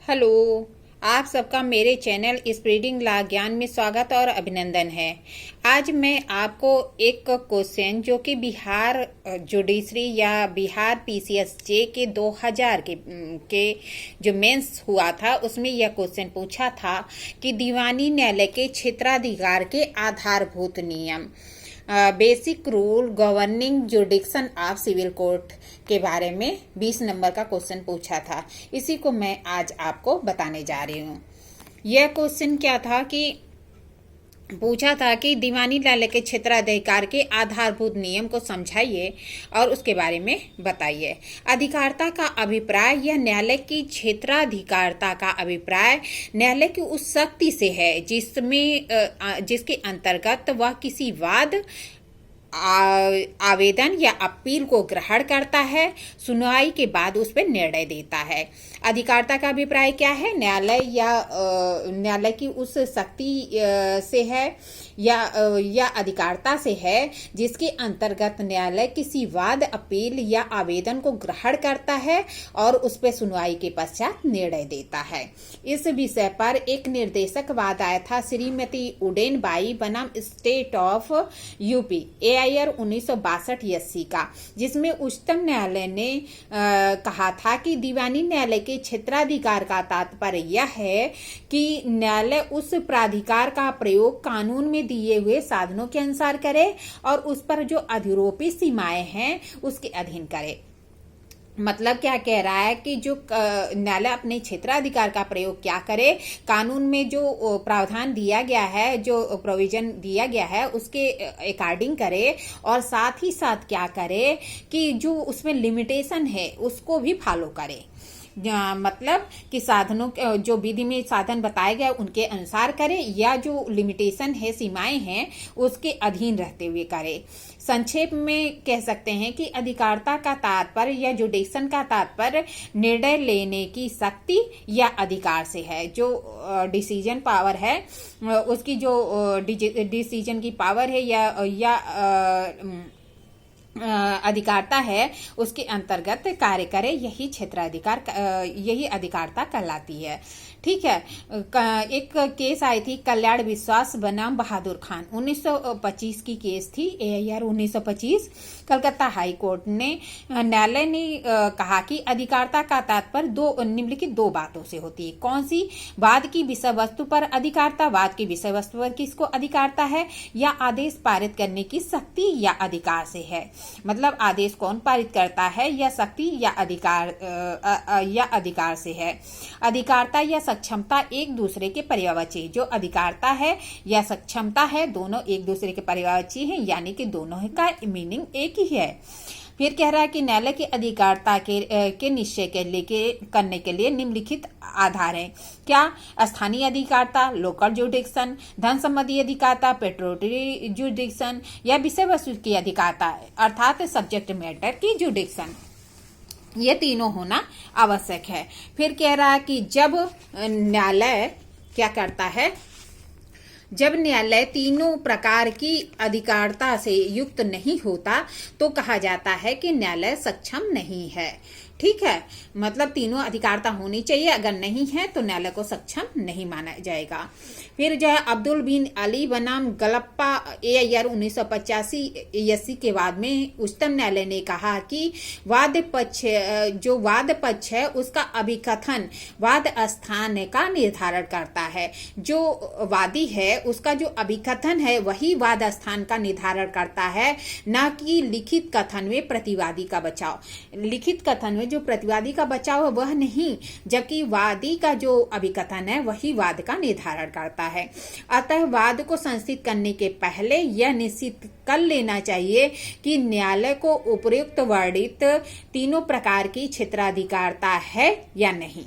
Hello. आप सबका मेरे चैनल स्प्रेडिंग लॉ ज्ञान में स्वागत और अभिनंदन है। आज मैं आपको एक क्वेश्चन जो कि बिहार जुडिशरी या बिहार पीसीएसजे के 2000 के जो मेंस हुआ था उसमें यह क्वेश्चन पूछा था कि दीवानी न्यायालय के क्षेत्राधिकार के आधारभूत नियम, basic rule governing jurisdiction of civil court के बारे में 20 नंबर का क्वेश्चन पूछा था। इसी को मैं आज आपको बताने जा रही हूँ। यह क्वेश्चन क्या था कि पूछा था कि दीवानी न्यायालय के क्षेत्राधिकार के आधारभूत नियम को समझाइए और उसके बारे में बताइए। अधिकारता का अभिप्राय या न्यायालय की क्षेत्राधिकारता का अभिप्राय न्यायालय की उस शक्ति से है जिसके अंतर्गत वह किसी वाद, आवेदन या अपील को ग्रहण करता है, सुनवाई के बाद उस पर निर्णय देता है। अधिकारता का अभिप्राय क्या है? न्यायालय की उस शक्ति से है या अधिकारता से है जिसके अंतर्गत न्यायालय किसी वाद, अपील या आवेदन को ग्रहण करता है और उस पर सुनवाई के पश्चात निर्णय देता है। इस विषय पर एक निर्देशक वाद आया था श्रीमती उडेन बाई बनाम state of UP AIR 1962 SC का, जिसमें उच्चतम न्यायालय ने कहा था कि दीवानी न्यायालय के क्षेत्राधिकार का तात्पर्य यह है कि न्यायालय उस प्राधिकार का प्रयोग कानून में दिए हुए साधनों के अनुसार करे और उस पर जो अधिरोपित सीमाएं हैं उसके अधीन करे। मतलब क्या कह रहा है कि जो न्यायालय अपने क्षेत्राधिकार का प्रयोग क्या करे, कानून में जो प्रावधान दिया गया है, जो प्रोविजन दिया गया है उसके अकॉर्डिंग करे और साथ ही साथ क्या करे कि जो उसमें लिमिटेशन है उसको भी फॉलो करे। मतलब कि साधनों जो विधि में साधन बताए गए उनके अनुसार करे या जो लिमिटेशन है, सीमाएं हैं, उसके अधीन रहते हुए करे। संक्षेप में कह सकते हैं कि अधिकारता का तात्पर्य या जुडिक्शन का तात्पर्य निर्णय लेने की शक्ति या अधिकार से है। जो डिसीजन पावर है उसकी जो डिसीजन की पावर है या अधिकारता है उसके अंतर्गत कार्य करे, यही अधिकारता कहलाती है। ठीक है। एक केस आई थी कल्याण विश्वास बनाम बहादुर खान, 1925 की केस थी, AIR 1925। कलकत्ता हाई कोर्ट ने न्यायालय ने कहा कि अधिकारता का तात्पर्य निम्नलिखित दो बातों से होती है। कौन सी? वाद की विषय वस्तु पर अधिकारता, वाद की विषय वस्तु पर किसको अधिकारता है, या आदेश पारित करने की शक्ति या अधिकार से है। मतलब आदेश कौन पारित करता है, या शक्ति या अधिकार से है। अधिकारता या सक्षमता एक दूसरे के पर्यायवाची, जो अधिकारता है या सक्षमता है दोनों एक दूसरे के पर्यायवाची हैं, यानी कि दोनों का मीनिंग एक ही है। फिर कह रहा है कि न्यायालय की अधिकारता के निश्चय करने के लिए निम्नलिखित आधार हैं। क्या? स्थानीय अधिकारता, लोकल जुडिक्शन, धन संबंधी अधिकारता, पेट्रोटरी जुडिक्शन, या विषय वस्तु की अधिकारता अर्थात सब्जेक्ट मैटर की जुडिक्शन। ये तीनों होना आवश्यक है। फिर कह रहा है कि जब न्यायालय क्या करता है, जब न्यायालय तीनों प्रकार की अधिकारता से युक्त नहीं होता तो कहा जाता है कि न्यायालय सक्षम नहीं है। ठीक है। मतलब तीनों अधिकारता होनी चाहिए, अगर नहीं है तो न्यायालय को सक्षम नहीं माना जाएगा। फिर जो है अब्दुल बिन अली बनाम गलप्पा AIR 1985 SC के बाद में उच्चतम न्यायालय ने कहा कि वाद पक्ष है उसका अभिकथन वाद स्थान का निर्धारण करता है। जो वादी है उसका जो अभिकथन है वही वाद स्थान का निर्धारण करता है, न कि लिखित कथन में प्रतिवादी का बचाव। लिखित कथन में जो प्रतिवादी का बचाव है वह नहीं, जबकि वादी का जो अभिकथन है वही वाद का निर्धारण करता है। अतः वाद को संस्थित करने के पहले यह निश्चित कर लेना चाहिए कि न्यायालय को उपयुक्त वर्णित तीनों प्रकार की क्षेत्राधिकारता है या नहीं।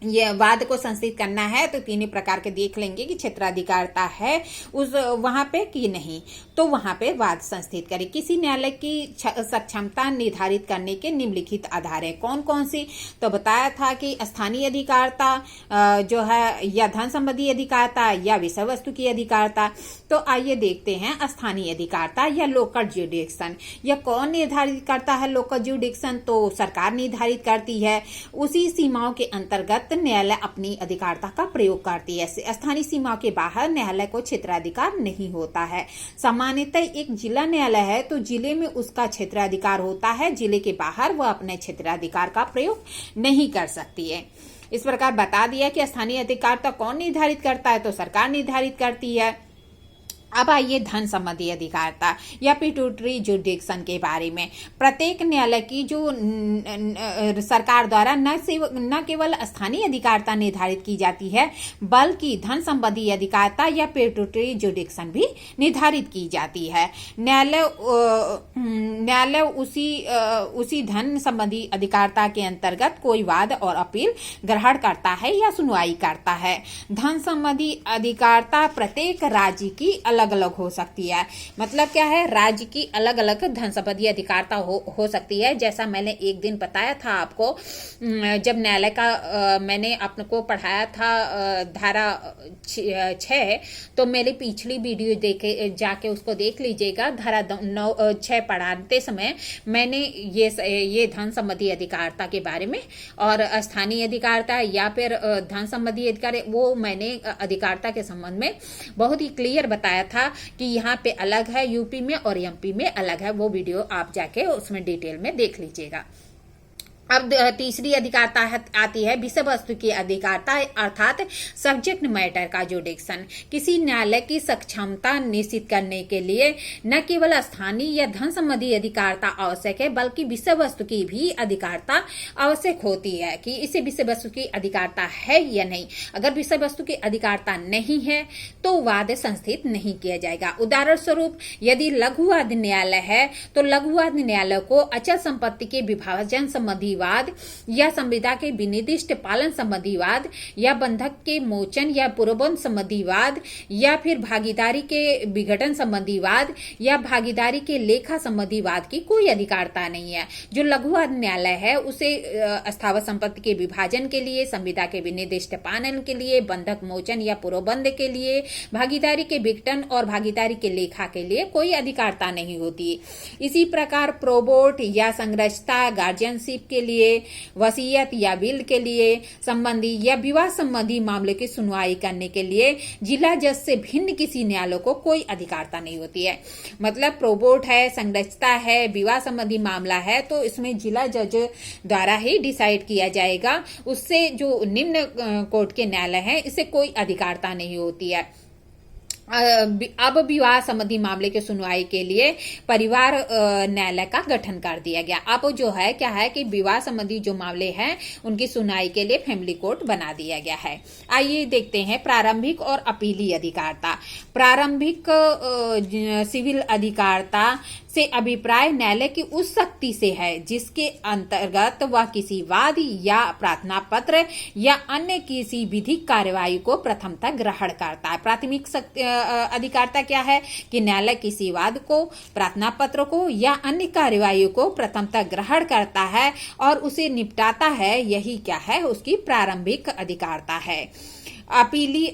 ये वाद को संस्थित करना है तो तीनों प्रकार के देख लेंगे कि क्षेत्राधिकारता है उस वहां पे कि नहीं, तो वहां पे वाद संस्थित करें। किसी न्यायालय की सक्षमता निर्धारित करने के निम्नलिखित आधार है। कौन कौन सी? तो बताया था कि स्थानीय अधिकारता जो है, या धन संबंधी अधिकारता, या विषय वस्तु की अधिकारता। तो आइए देखते हैं स्थानीय अधिकारता या लोकल ज्यूडिक्शन। यह कौन निर्धारित करता है? लोकल ज्यूडिक्शन तो सरकार निर्धारित करती है। उसी सीमाओं के अंतर्गत न्यायालय अपनी अधिकारता का प्रयोग करती है। स्थानीय सीमा के बाहर न्यायालय को क्षेत्राधिकार नहीं होता है। सामान्यतः एक जिला न्यायालय है तो जिले में उसका क्षेत्राधिकार होता है, जिले के बाहर वह अपने क्षेत्राधिकार का प्रयोग नहीं कर सकती है। इस प्रकार बता दिया कि स्थानीय अधिकारता कौन निर्धारित करता है, तो सरकार निर्धारित करती है। अब आइए धन संबंधी अधिकारता या पिट्यूटरी जुडिक्शन के बारे में। प्रत्येक न्यायालय की जो सरकार द्वारा न केवल स्थानीय अधिकारता निर्धारित की जाती है, बल्कि धन संबंधी अधिकारता या पिट्यूटरी जुडिक्शन भी निर्धारित की जाती है। न्यायालय उसी धन संबंधी अधिकारता के अंतर्गत कोई वाद और अपील ग्रहण करता है या सुनवाई करता है। धन संबंधी अधिकारता प्रत्येक राज्य की अलग अलग हो सकती है। मतलब क्या है, राज्य की अलग अलग धन संबंधी अधिकारता हो सकती है। जैसा मैंने एक दिन बताया था आपको, जब न्यायालय का मैंने आपको पढ़ाया था धारा 6, तो मेरी पिछली वीडियो जाके उसको देख लीजिएगा। धारा 6 पढ़ाते समय मैंने ये धन संबंधी अधिकारता के बारे में और स्थानीय अधिकारता या फिर धन संबंधी अधिकार, वो मैंने अधिकारता के संबंध में बहुत ही क्लियर बताया था कि यहाँ पे अलग है, यूपी में और एमपी में अलग है। वो वीडियो आप जाके उसमें डिटेल में देख लीजिएगा। अब तीसरी अधिकारता आती है विषय वस्तु की अधिकारता, अर्थात सब्जेक्ट मैटर का जुडिक्शन। किसी न्यायालय की सक्षमता निश्चित करने के लिए न केवल स्थानीय या धन संबंधी अधिकारता आवश्यक है, बल्कि विषय वस्तु की भी अधिकारता आवश्यक होती है कि इसे विषय वस्तु की अधिकारता है या नहीं। अगर विषय वस्तु की अधिकारता नहीं है तो वाद संस्थित नहीं किया जाएगा। उदाहरण स्वरूप, यदि लघुवाद न्यायालय है तो लघुवाद न्यायालय को अचल संपत्ति के विभाजन संबंधी वाद या संविदा के विनिर्दिष्ट पालन संबंधी वाद या बंधक के मोचन या पूर्वबंध संबंधी वाद या फिर भागीदारी के विघटन संबंधी वाद या भागीदारी के लेखा संबंधी वाद की कोई अधिकारता नहीं है। जो लघुवाद न्यायालय है उसे स्थावर संपत्ति के विभाजन के लिए, संविदा के विनिर्दिष्ट पालन के लिए, बंधक मोचन या पूर्वबंध के लिए, भागीदारी के विघटन और भागीदारी के लेखा के लिए कोई अधिकारता नहीं होती। इसी प्रकार प्रोबोट या संरक्षता, गार्जियनशिप के लिए, वसीयत या विल के लिए संबंधी या विवाह संबंधी मामले की सुनवाई करने के लिए जिला जज से भिन्न किसी न्यायालय को कोई अधिकारता नहीं होती है। मतलब प्रोबोट है, संरक्षता है, विवाह संबंधी मामला है, तो इसमें जिला जज द्वारा ही डिसाइड किया जाएगा। उससे जो निम्न कोर्ट के न्यायालय है, इससे कोई अधिकारता नहीं होती है। अब विवाह संबंधी मामले की सुनवाई के लिए परिवार न्यायालय का गठन कर दिया गया। अब जो है क्या है कि विवाह संबंधी जो मामले हैं उनकी सुनवाई के लिए फैमिली कोर्ट बना दिया गया है। आइए देखते हैं प्रारंभिक और अपीली अधिकारता। प्रारंभिक सिविल अधिकारता से अभिप्राय न्यायालय की उस शक्ति से है जिसके अंतर्गत वह किसी वाद या प्रार्थना पत्र या अन्य किसी विधिक कार्यवाही को प्रथमतः ग्रहण करता है। प्राथमिक अधिकारता क्या है कि न्यायालय किसी वाद को, प्रार्थना पत्र को या अन्य कार्यवाही को प्रथमतः ग्रहण करता है और उसे निपटाता है। यही क्या है, उसकी प्रारंभिक अधिकारता है। अपीली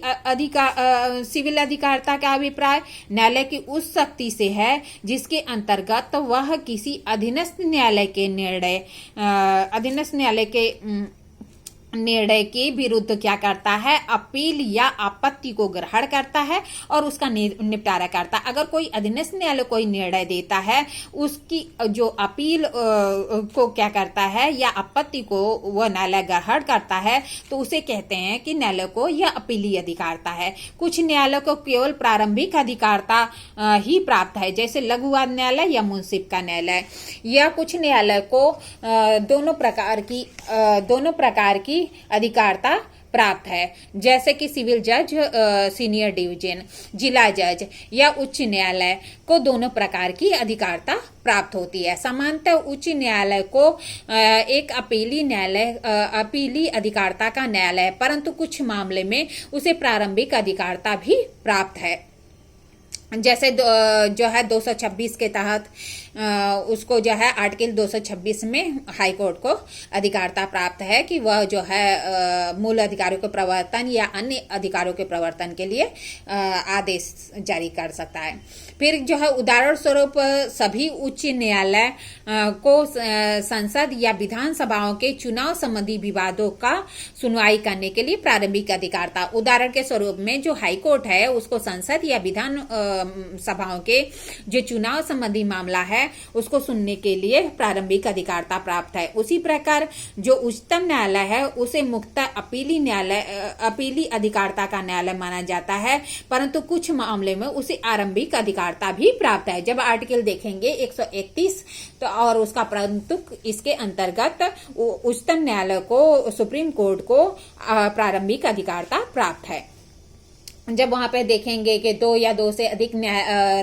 सिविल अधिकारता का अभिप्राय न्यायालय की उस शक्ति से है जिसके अंतर्गत वह किसी अधीनस्थ न्यायालय के निर्णय के विरुद्ध क्या करता है, अपील या आपत्ति को ग्रहण करता है और उसका निपटारा करता है। अगर कोई अधीनस्थ न्यायालय कोई निर्णय देता है, उसकी जो अपील को क्या करता है या आपत्ति को वह न्यायालय ग्रहण करता है, तो उसे कहते हैं कि न्यायालय को यह अपीली अधिकारता है। कुछ न्यायालय को केवल प्रारंभिक अधिकारता ही प्राप्त है, जैसे लघुवाद न्यायालय या मुंसिफ का न्यायालय, या कुछ न्यायालय को दोनों प्रकार की अधिकारता प्राप्त है, जैसे कि सिविल जज, सीनियर डिवीजन, जिला जज या उच्च न्यायालय को दोनों प्रकार की अधिकारता प्राप्त होती है। सामान्यतः उच्च न्यायालय को एक अपीली अधिकारता का न्यायालय है, परंतु कुछ मामले में उसे प्रारंभिक अधिकारता भी प्राप्त है। जैसे जो है 226 के तहत उसको जो है आर्टिकल 226 में हाई कोर्ट को अधिकारता प्राप्त है कि वह जो है मूल अधिकारों के प्रवर्तन या अन्य अधिकारों के प्रवर्तन के लिए आदेश जारी कर सकता है। फिर जो है उदाहरण स्वरूप सभी उच्च न्यायालय को संसद या विधानसभाओं के चुनाव संबंधी विवादों का सुनवाई करने के लिए प्रारंभिक अधिकारता, उदाहरण के स्वरूप में जो हाई कोर्ट है उसको संसद या विधान सभाओं के जो चुनाव संबंधी मामला है उसको सुनने के लिए प्रारंभिक अधिकारता प्राप्त है। उसी प्रकार जो उच्चतम न्यायालय है उसे मुक्त अपीली अधिकारता का न्यायालय माना जाता है, परंतु कुछ मामले में उसे आरंभिक अधिकारता भी प्राप्त है। जब आर्टिकल देखेंगे 131 तो और उसका परंतु इसके अंतर्गत उच्चतम न्यायालय को, सुप्रीम कोर्ट को प्रारंभिक अधिकारता प्राप्त है। जब वहां पे देखेंगे कि दो या दो से अधिक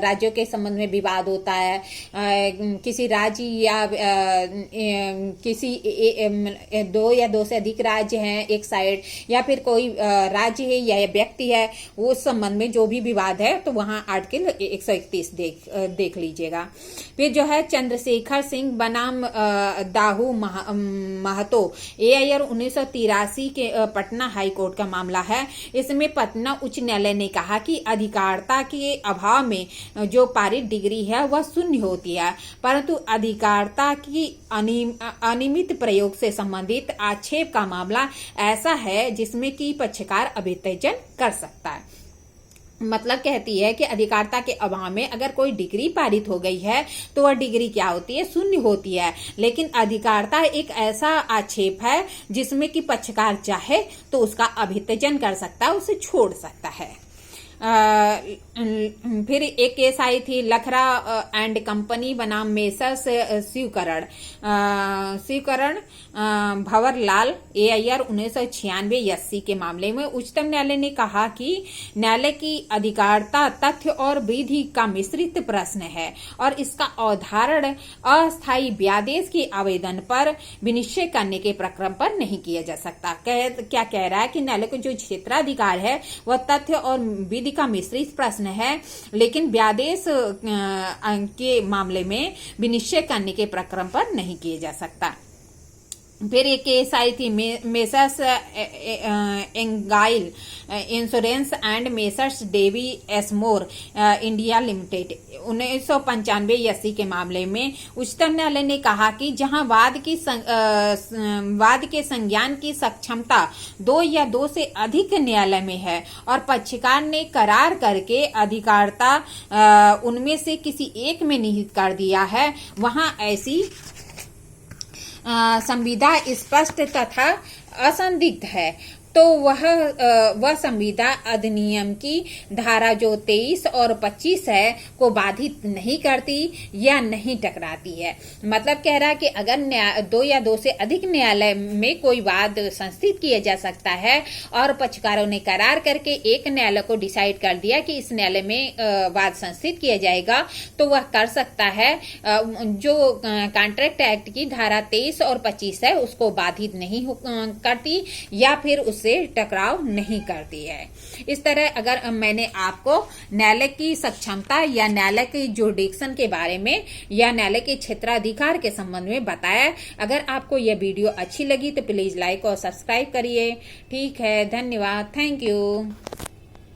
राज्यों के संबंध में विवाद होता है, किसी राज्य या किसी दो या दो से अधिक राज्य हैं एक साइड, या फिर कोई राज्य है या व्यक्ति है, वो संबंध में जो भी विवाद है तो वहां आर्टिकल 131 देख लीजिएगा। फिर जो है चंद्रशेखर सिंह बनाम दाहू महतो AIR 1983 के पटना हाई कोर्ट का मामला है। इसमें पटना उच्च न्यायालय ने कहा कि अधिकारता के अभाव में जो पारित डिग्री है वह शून्य होती है, परंतु अधिकारता की अनियमित प्रयोग से संबंधित आक्षेप का मामला ऐसा है जिसमें कि पक्षकार अभियोजन कर सकता है। मतलब कहती है कि अधिकारता के अभाव में अगर कोई डिग्री पारित हो गई है तो वह डिग्री क्या होती है, शून्य होती है। लेकिन अधिकारता एक ऐसा आक्षेप है जिसमें कि पक्षकार चाहे तो उसका अभियोजन कर सकता है, उसे छोड़ सकता है। फिर एक केस आई थी लखरा एंड कंपनी बनाम मेसर्स शिवकरण भंवरलाल AIR 1996 80 के मामले में उच्चतम न्यायालय ने कहा कि न्यायालय की अधिकारता तथ्य और विधि का मिश्रित प्रश्न है और इसका अवधारण अस्थायी व्यादेश के आवेदन पर विनिश्चय करने के प्रक्रम पर नहीं किया जा सकता। क्या कह रहा है कि न्यायालय को जो क्षेत्राधिकार है वह तथ्य और विधि का मिश्रित प्रश्न है, लेकिन व्यादेश के मामले में विनिश्चय करने के प्रक्रम पर नहीं किया जा सकता। फिर एक केस आई थी मेसर्स एंगाइल insurance and Messrs Davy Ashmore India Limited 1995 80 के मामले में उच्चतम न्यायालय ने कहा कि जहां वाद के संज्ञान की सक्षमता दो या दो से अधिक न्यायालय में है और पक्षकार ने करार करके अधिकारता उनमें से किसी एक में निहित कर दिया है, वहां ऐसी संविदा स्पष्ट तथा असंदिग्ध है तो वह संविदा अधिनियम की धारा जो 23 और 25 है को बाधित नहीं करती या नहीं टकराती है। मतलब कह रहा है कि अगर दो या दो से अधिक न्यायालय में कोई वाद संस्थित किया जा सकता है और पक्षकारों ने करार करके एक न्यायालय को डिसाइड कर दिया कि इस न्यायालय में वाद संस्थित किया जाएगा तो वह कर सकता है। जो कॉन्ट्रैक्ट एक्ट की धारा 23 और 25 है उसको बाधित नहीं करती या फिर उससे टकराव नहीं करती है। इस तरह अगर मैंने आपको न्यायालय की सक्षमता या न्यायालय की जुरिडिक्शन के बारे में या न्यायालय के क्षेत्राधिकार के संबंध में बताया, अगर आपको यह वीडियो अच्छी लगी तो प्लीज लाइक और सब्सक्राइब करिए। ठीक है, धन्यवाद, थैंक यू।